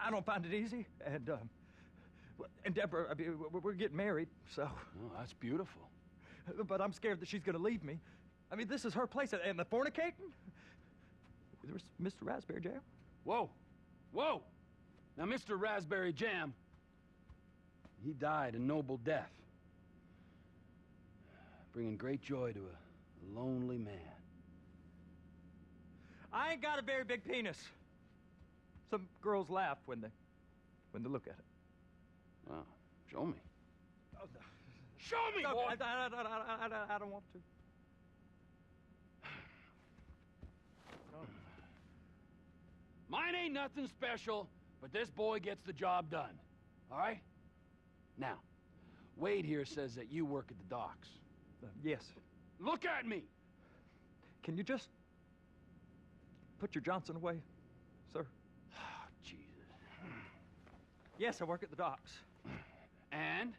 I don't find it easy, and Deborah, I mean, we're getting married, so... Oh, that's beautiful. But I'm scared that she's gonna leave me. I mean, this is her place, and the fornicating? There's Mr. Raspberry Jam. Whoa! Whoa! Now, Mr. Raspberry Jam, he died a noble death, bringing great joy to a lonely man. I ain't got a very big penis. Some girls laugh when they look at it. Wow, show me. Oh, no. Show me, No, boy! I don't want to. Mine ain't nothing special, but this boy gets the job done. All right? Now, Wade here says that you work at the docks. Yes. Look at me! Can you just put your Johnson away, sir? Oh, Jesus. Yes, I work at the docks. And?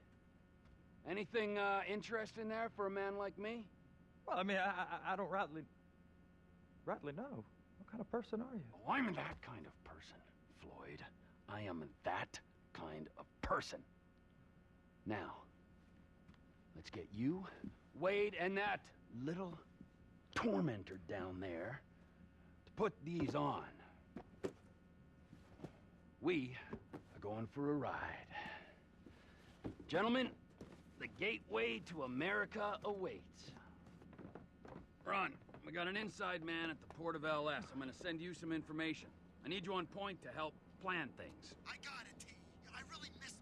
Anything interesting there for a man like me? Well, I mean, I don't rightly know. What kind of person are you? Oh, I'm that kind of person, Floyd. I am that kind of person. Now, let's get you, Wade, and that little tormentor down there to put these on. We are going for a ride. Gentlemen, the gateway to America awaits. Ron, we got an inside man at the port of LS. I'm gonna send you some information. I need you on point to help plan things. I got it, T. I really miss...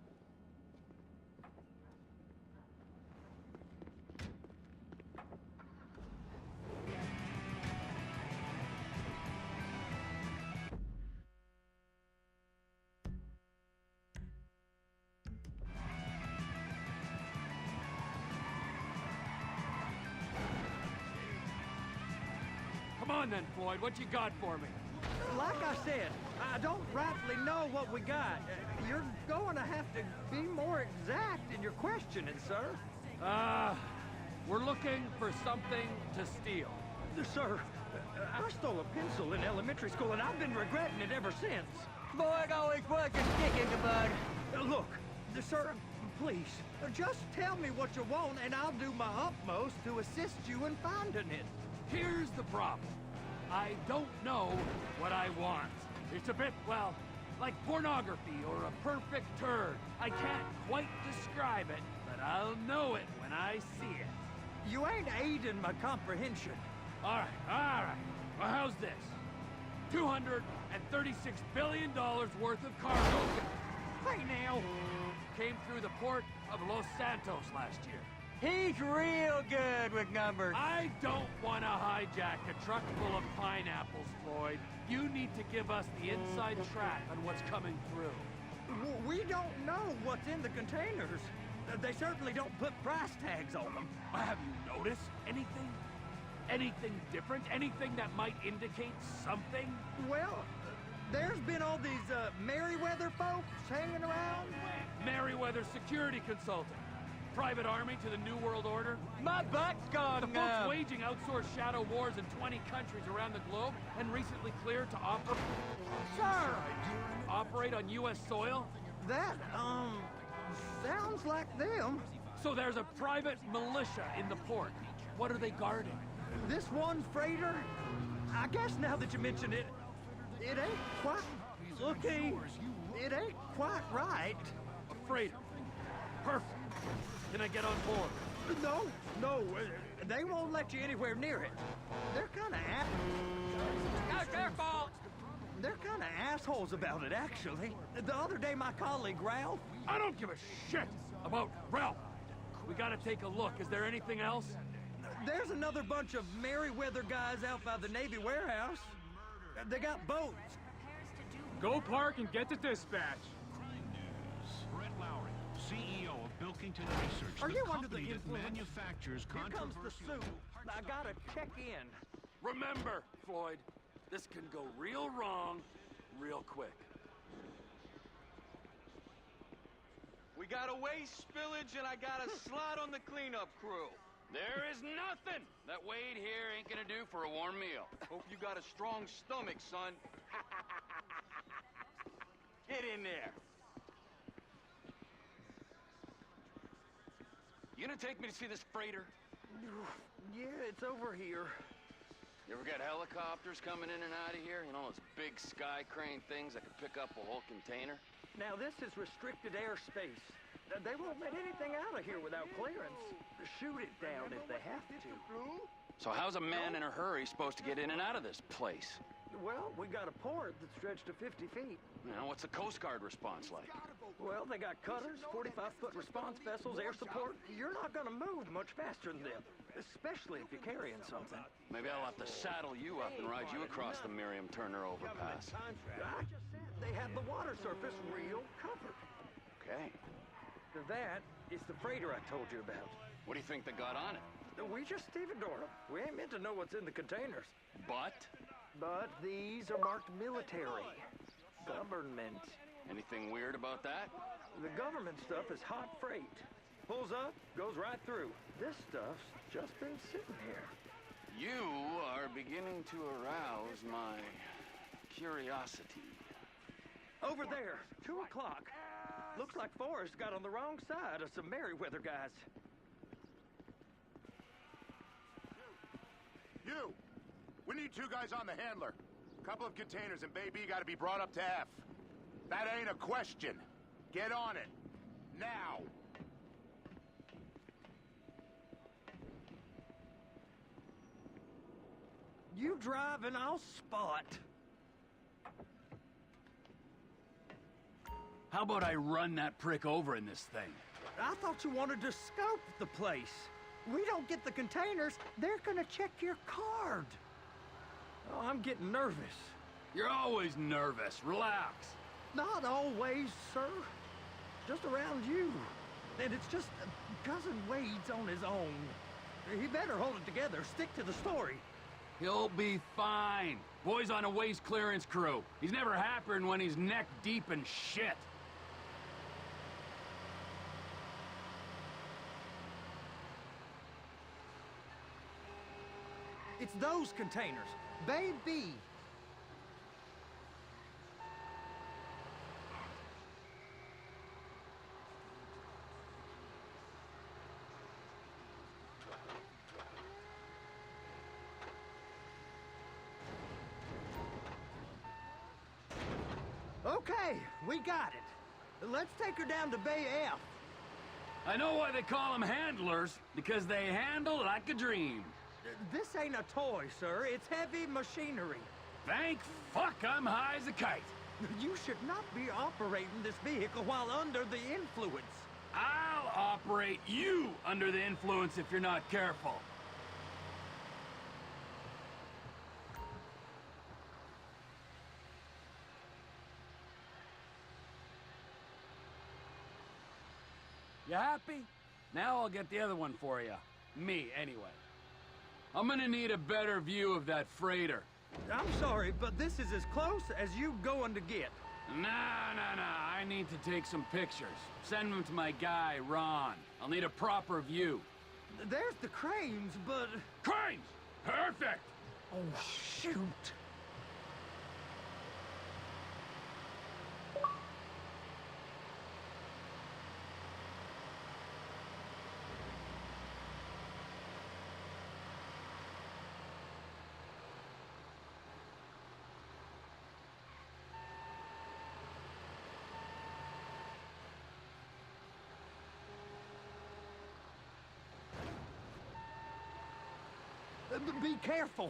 Come on then, Floyd, what you got for me? Like I said, I don't rightly know what we got. You're going to have to be more exact in your questioning, sir. We're looking for something to steal. Sir, I stole a pencil in elementary school, and I've been regretting it ever since. Boy, always work a stick in the bud. Look, sir, please, just tell me what you want, and I'll do my utmost to assist you in finding it. Here's the problem. I don't know what I want. It's a bit, well, like pornography or a perfect turd. I can't quite describe it, but I'll know it when I see it. You ain't aiding my comprehension. All right. Well, how's this? $236 billion worth of cargo Hey, now. came through the port of Los Santos last year. He's real good with numbers. I don't want to hijack a truck full of pineapples, Floyd. You need to give us the inside track on what's coming through. We don't know what's in the containers. They certainly don't put price tags on them. Have you noticed anything? Anything different? Anything that might indicate something? Well, there's been all these Merryweather folks hanging around. Merryweather Security Consulting. Private army to the New World Order. My butt's gone The folks waging outsourced shadow wars in 20 countries around the globe and recently cleared to operate on U.S. soil. That, sounds like them. So there's a private militia in the port. What are they guarding? This one freighter, I guess now that you mention it, it ain't quite looking. It ain't quite right. A freighter. Perfect. Can I get on board? No, they won't let you anywhere near it. They're kind of Not their fault. They're kind of assholes about it, actually. The other day, my colleague Ralph. I don't give a shit about Ralph. We gotta take a look. Is there anything else? There's another bunch of Merryweather guys out by the Navy warehouse. They got boats. Go park and get to dispatch. Brett Lowry, CEO of Bilkington Research. Are the you under company the that influence? manufactures Here comes the controversial... suit. I gotta check in. Remember, Floyd, this can go real wrong real quick. We got a waste spillage and I got a slot on the cleanup crew. There is nothing that Wade here ain't gonna do for a warm meal. Hope you got a strong stomach, son. It in there. You gonna take me to see this freighter? Yeah, it's over here. You ever got helicopters coming in and out of here? You know, those big sky crane things that could pick up a whole container? Now, this is restricted airspace. They won't let anything out of here without clearance. Shoot it down if they have to. So how's a man in a hurry supposed to get in and out of this place? Well, we got a port that's stretched to 50 feet. You know, what's the Coast Guard response like? Well, they got cutters, 45-foot response vessels, air support. You're not gonna move much faster than them, especially if you're carrying something. Maybe I'll have to saddle you up and ride you across the Miriam Turner overpass. I just said they had the water surface real covered. Okay. That is the freighter I told you about. What do you think they got on it? We just stevedored them. We ain't meant to know what's in the containers. But? But these are marked military. Government. Anything weird about that? The government stuff is hot freight. Pulls up, goes right through. This stuff's just been sitting here. You are beginning to arouse my curiosity. Over there, 2 o'clock. Looks like Forrest got on the wrong side of some Merryweather guys. You! We need 2 guys on the handler. Couple of containers and Bay B gotta be brought up to F. That ain't a question. Get on it. Now! You drive and I'll spot. How about I run that prick over in this thing? I thought you wanted to scope the place. We don't get the containers, they're gonna check your card. Oh, I'm getting nervous. You're always nervous. Relax. Not always, sir. Just around you. And it's just Cousin Wade's on his own. He better hold it together, stick to the story. He'll be fine. Boy's on a waste clearance crew. He's never happier than when he's neck deep in shit. It's those containers. Bay B. Okay, we got it. Let's take her down to Bay F. I know why they call them handlers, because they handle like a dream. This ain't a toy, sir. It's heavy machinery. Thank fuck I'm high as a kite. You should not be operating this vehicle while under the influence. I'll operate you under the influence if you're not careful. You happy? Now I'll get the other one for you. Me, anyway. I'm gonna need a better view of that freighter. I'm sorry, but this is as close as you going to get. Nah. I need to take some pictures. Send them to my guy, Ron. I'll need a proper view. There's the cranes, but... Cranes! Perfect! Oh, shoot. Be careful.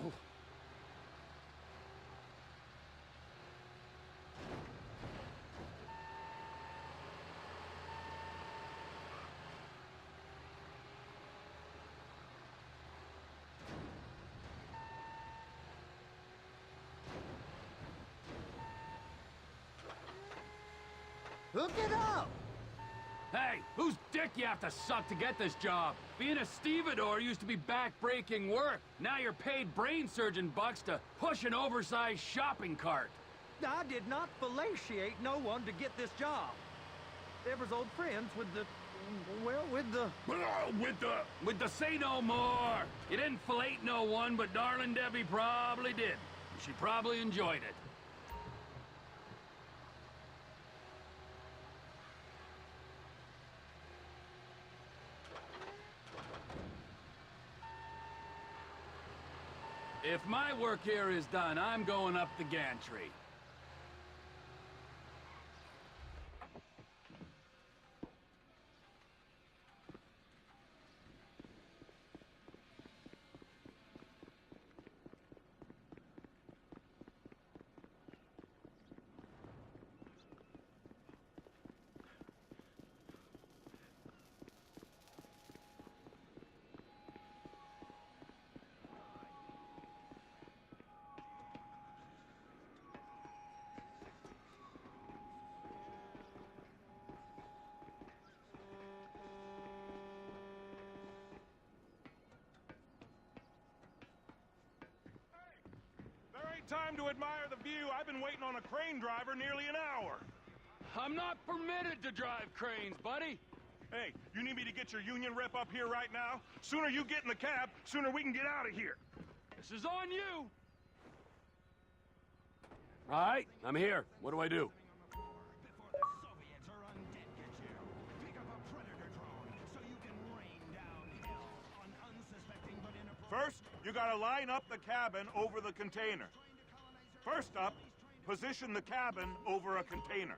Hook it up! Hey, whose dick you have to suck to get this job? Being a stevedore used to be back-breaking work. Now you're paid brain surgeon bucks to push an oversized shopping cart. I did not fellatiate no one to get this job. They was old friends with the... well, with the... With the say no more. You didn't fillet no one, but darling Debbie probably did. She probably enjoyed it. If my work here is done, I'm going up the gantry. Time to admire the view. I've been waiting on a crane driver nearly an hour. I'm not permitted to drive cranes, buddy. Hey, you need me to get your union rep up here right now? Sooner you get in the cab, sooner we can get out of here. This is on you. All right, I'm here. What do I do? First, you gotta line up the cabin over the container. First up, position the cabin over a container.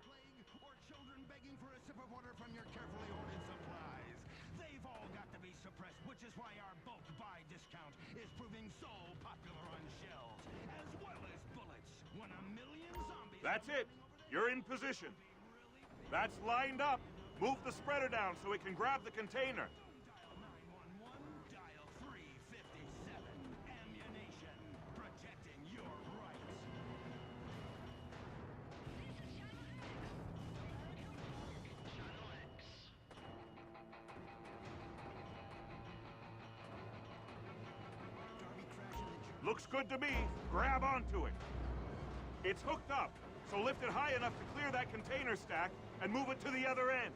Or children begging for a sip of water from your carefully ordered supplies. They've all got to be suppressed, which is why our bulk buy discount is proving so popular on shelves, as well as bullets. When a million zombies... That's it. You're in position. That's lined up. Move the spreader down so it can grab the container. Dial 911, dial 357. Ammunition, protecting your rights. Looks good to me. Grab onto it. It's hooked up, so lift it high enough to clear that container stack and move it to the other end.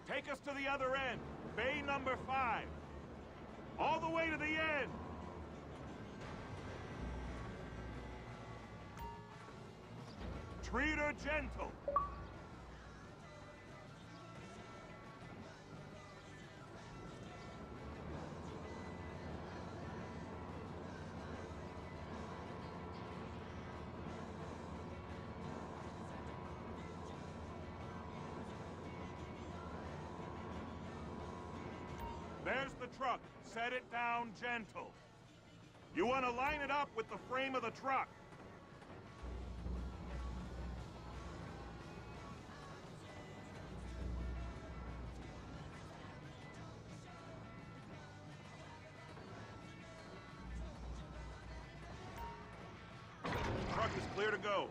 Take us to the other end, bay number 5. All the way to the end. Treat her gentle. There's the truck. Set it down gentle. You want to line it up with the frame of the truck. Truck is clear to go.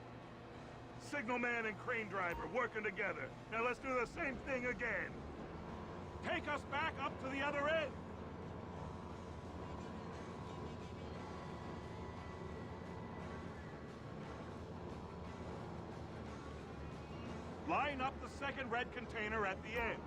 Signalman and crane driver working together. Now let's do the same thing again. Take us back up to the other end. Line up the second red container at the end.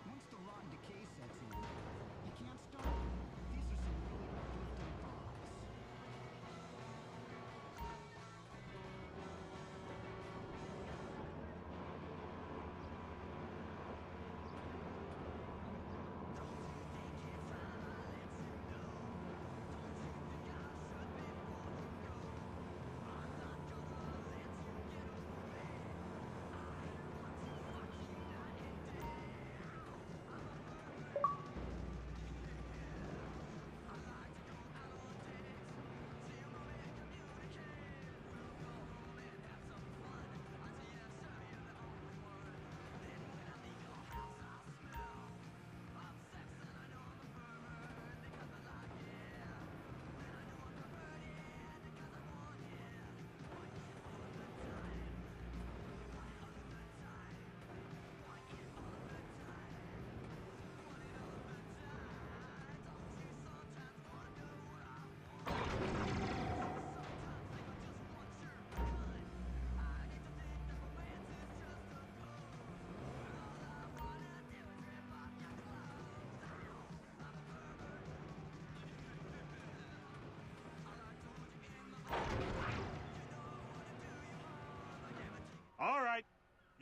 Once the rot and decay sets in, you can't stop it. These are some really uplifting thoughts.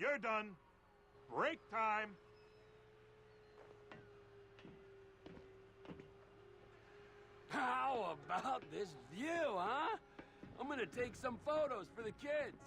You're done. Break time. How about this view, huh? I'm gonna take some photos for the kids.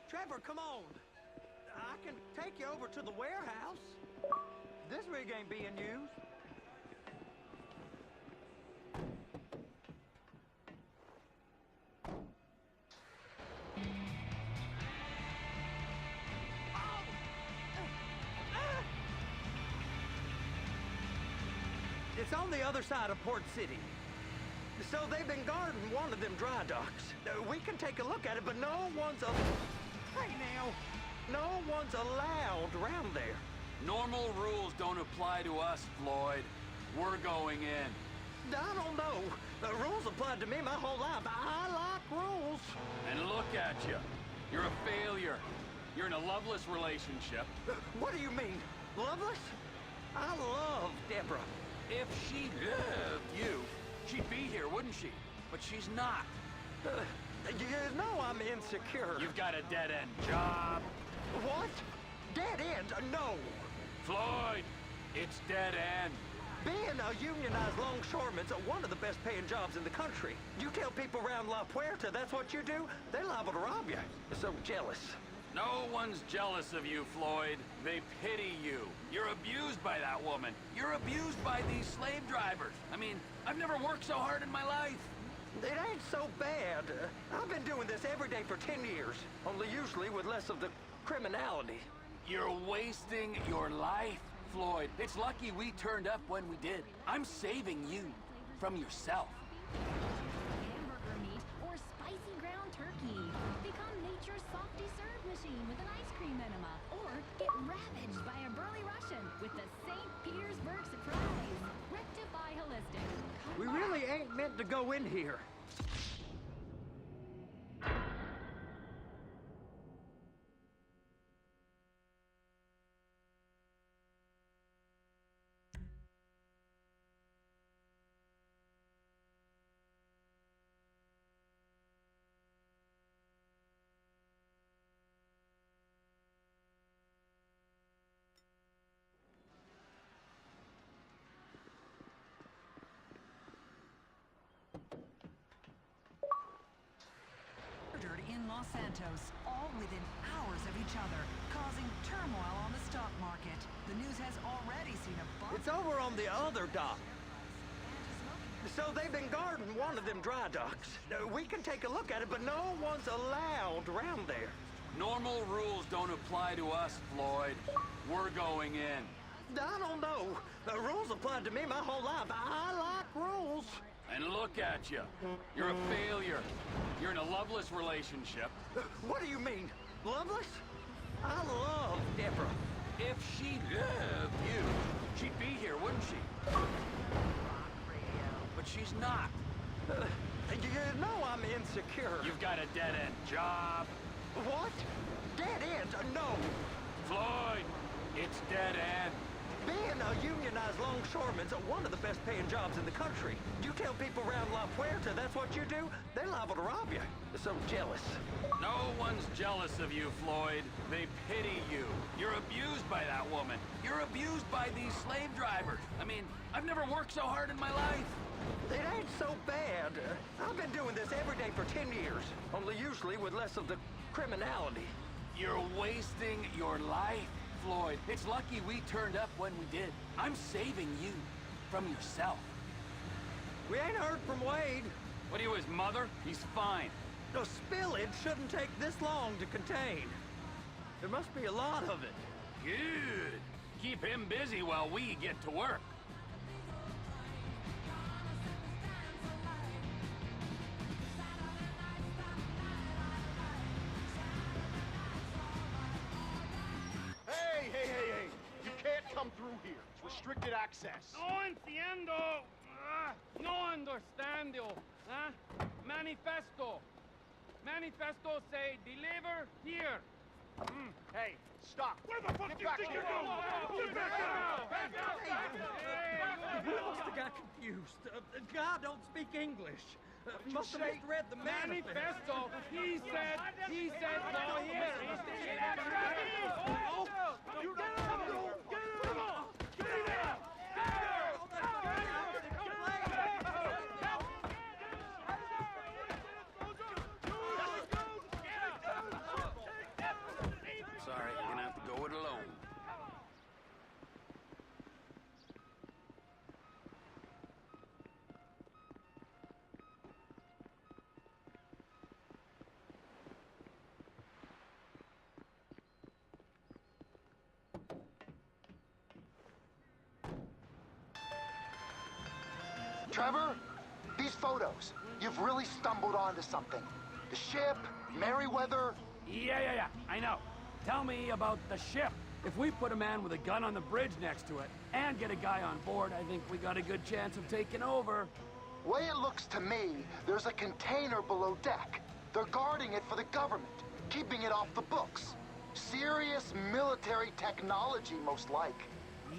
Trevor, come on. I can take you over to the warehouse. This rig ain't being used. It's on the other side of Port City. So they've been guarding one of them dry docks. We can take a look at it, but no one's Hey now, no one's allowed around there. Normal rules don't apply to us, Floyd. We're going in. I don't know. The rules applied to me my whole life. I like rules. And look at you. You're a failure. You're in a loveless relationship. What do you mean? Loveless? I love Deborah. If she loved you, she'd be here, wouldn't she? But she's not. You know I'm insecure. You've got a dead-end job. What? Dead end? No. Floyd, it's dead end. Being a unionized longshoreman's one of the best paying jobs in the country. You tell people around La Puerta that's what you do, they're liable to rob you. They're so jealous. No one's jealous of you, Floyd. They pity you. You're abused by that woman. You're abused by these slave drivers. I mean, I've never worked so hard in my life. It ain't so bad. I've been doing this every day for 10 years, only usually with less of the criminality. You're wasting your life, Floyd. It's lucky we turned up when we did. I'm saving you from yourself. Hamburger meat or spicy ground turkey. Become nature's softy serve machine with an ice cream enema. Or get ravaged by a burly Russian with the St. Petersburg surprise. Rectify Holistic. We really ain't meant to go in here. In Los Santos, all within hours of each other, causing turmoil on the stock market. The news has already seen a bump. It's over on the other dock. So they've been guarding one of them dry docks. We can take a look at it, but no one's allowed around there. Normal rules don't apply to us, Floyd. We're going in. I don't know. The rules applied to me my whole life. I like rules. And look at you. You're a failure. You're in a loveless relationship. What do you mean? Loveless? I love Deborah. If she loved you, she'd be here, wouldn't she? But she's not. You know I'm insecure. You've got a dead-end job. What? Dead end? No. Floyd, it's dead end. Being a unionized longshoreman's one of the best paying jobs in the country. You tell people around La Puerta that's what you do, they're liable to rob you. They're so jealous. No one's jealous of you, Floyd. They pity you. You're abused by that woman. You're abused by these slave drivers. I mean, I've never worked so hard in my life. It ain't so bad. I've been doing this every day for 10 years, only usually with less of the criminality. You're wasting your life, Floyd. It's lucky we turned up when we did. I'm saving you from yourself. We ain't heard from Wade. What are you, his mother? He's fine. No, spillage shouldn't take this long to contain. There must be a lot of it. Good. Keep him busy while we get to work. Hey! You can't come through here. It's restricted access. No entiendo. No understando. Manifesto. Manifesto say deliver here. Hey, stop. Where the fuck do you think you're going? Get back out! We must have got confused. God don't speak English. Must have misread the Manifesto. He said no here. Oh, you Sorry, you're gonna have to go it alone. Trevor, these photos, you've really stumbled onto something. The ship, Merryweather. Yeah, I know. Tell me about the ship. If we put a man with a gun on the bridge next to it and get a guy on board, I think we got a good chance of taking over. Way it looks to me, there's a container below deck. They're guarding it for the government, keeping it off the books. Serious military technology, most like.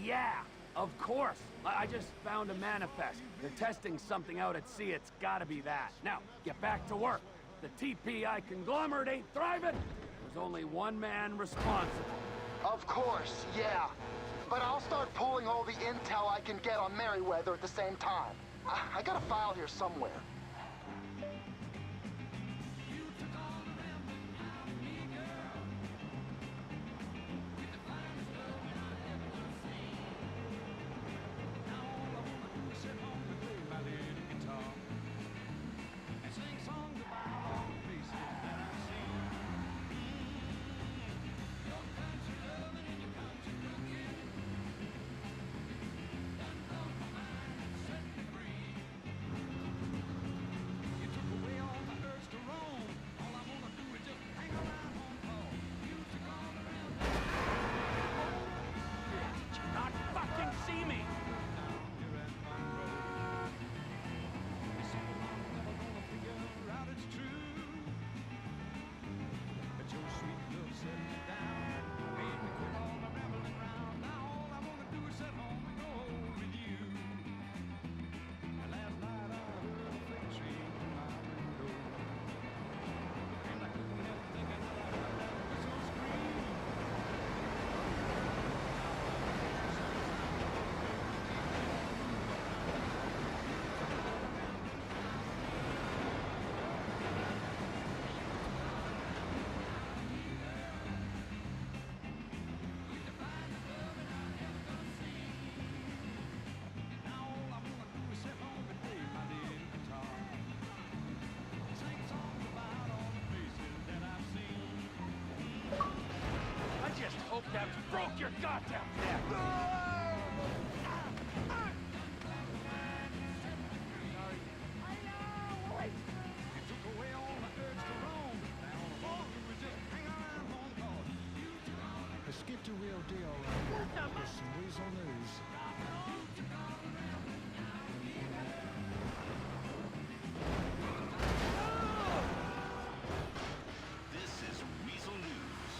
Yeah, of course. I just found a manifest. They're testing something out at sea. It's gotta be that. Now, get back to work. The TPI conglomerate ain't thriving. There's only one man responsible. Of course, yeah. But I'll start pulling all the intel I can get on Merryweather at the same time. I got a file here somewhere. Hope that broke your goddamn neck! get to real deal right now with some Weasel News. This is Weasel News.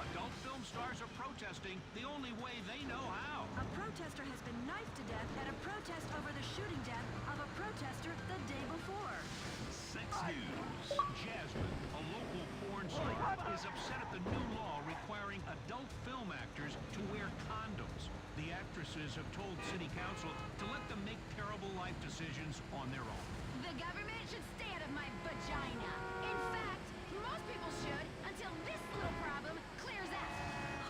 Adult film stars are protesting the only way they know how. A protester has been knifed to death at a protest over the shooting death of a protester the day before. Sex News. Jasmine, a local porn star, is upset at the new law requiring adult film actors to wear condoms. The actresses have told City Council to let them make terrible life decisions on their own. The government should stay out of my vagina. In fact, most people should until this little problem clears out.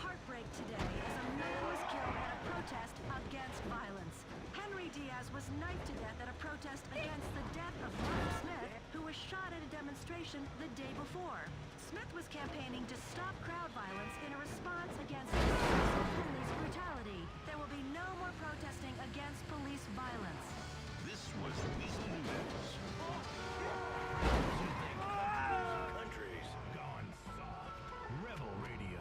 Heartbreak today as a man was killed at a protest against violence. Henry Diaz was knifed to death at a protest against the death of Mark Smith, who was shot at a demonstration the day before. Smith was campaigning to stop crowd violence in a response against excessive police brutality. There will be no more protesting against police violence. This was Weasel News. Country's gone soft. Rebel Radio.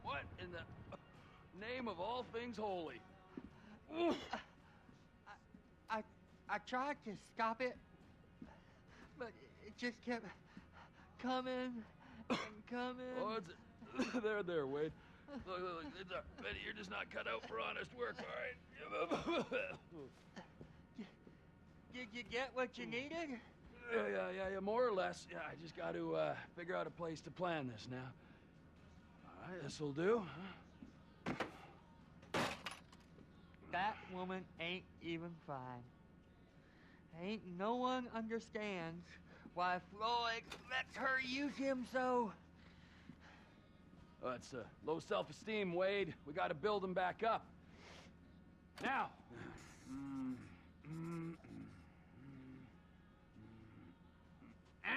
What in the name of all things holy? I tried to stop it, but it just kept coming and coming. Oh, it's there, Wade. Look, it's Betty, you're just not cut out for honest work, all right? Did you get what you needed? Yeah, more or less. Yeah, I just got to figure out a place to plan this now. All right, this'll do. That woman ain't even fine. Ain't no one understands why Floyd lets her use him so. Oh, it's low self-esteem, Wade. We got to build him back up. Now.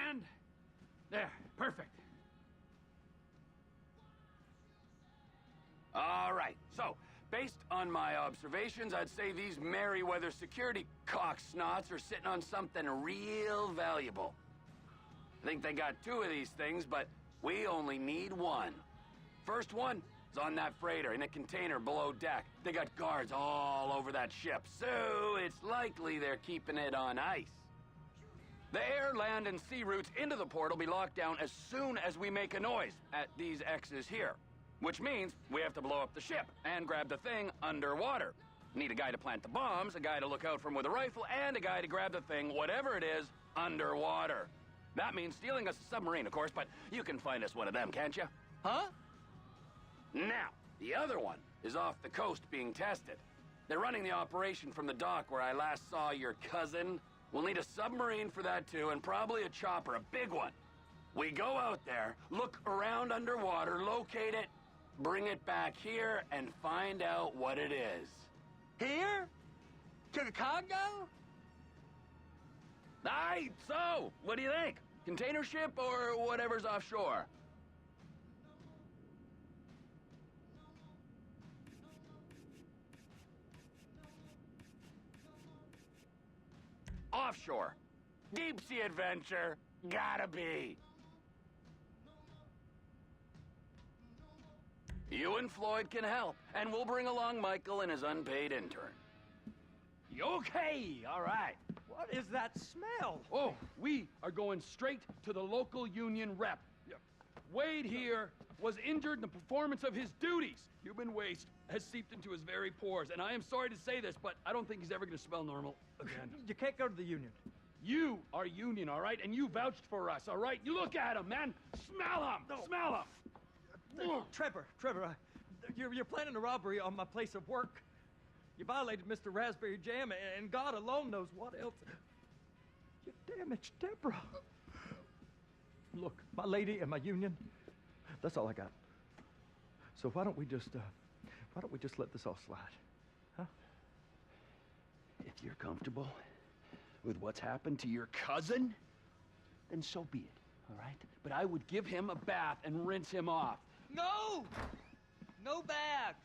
And there, perfect. All right, so based on my observations, I'd say these Merryweather security cocksnots are sitting on something real valuable. I think they got 2 of these things, but we only need 1. First one is on that freighter in a container below deck. They got guards all over that ship, so it's likely they're keeping it on ice. The air, land, and sea routes into the port will be locked down as soon as we make a noise at these X's here. Which means we have to blow up the ship and grab the thing underwater. Need a guy to plant the bombs, a guy to look out for them with a rifle, and a guy to grab the thing, whatever it is, underwater. That means stealing us a submarine, of course, but you can find us one of them, can't you? Huh? Now, the other one is off the coast being tested. They're running the operation from the dock where I last saw your cousin. We'll need a submarine for that too, and probably a chopper, a big one. We go out there, look around underwater, locate it, bring it back here, and find out what it is. Here? To the Congo? Aye, so, what do you think? Container ship or whatever's offshore? Offshore. Deep sea adventure. Gotta be. You and Floyd can help, and we'll bring along Michael and his unpaid intern. Okay, all right. What is that smell? Oh, we are going straight to the local union rep. Wade here was injured in the performance of his duties. Human waste has seeped into his very pores, and I am sorry to say this, but I don't think he's ever going to smell normal again. You can't go to the union. You are union, all right? And you vouched for us, all right? You look at him, man. Smell him. No. Smell him. Trevor, you're planning a robbery on my place of work. You violated Mr. Raspberry Jam, and God alone knows what else. You damaged Deborah. Look, my lady and my union, that's all I got. So why don't we just let this all slide, huh? If you're comfortable, with what's happened to your cousin, then so be it, all right? But I would give him a bath and rinse him off. No! No bath!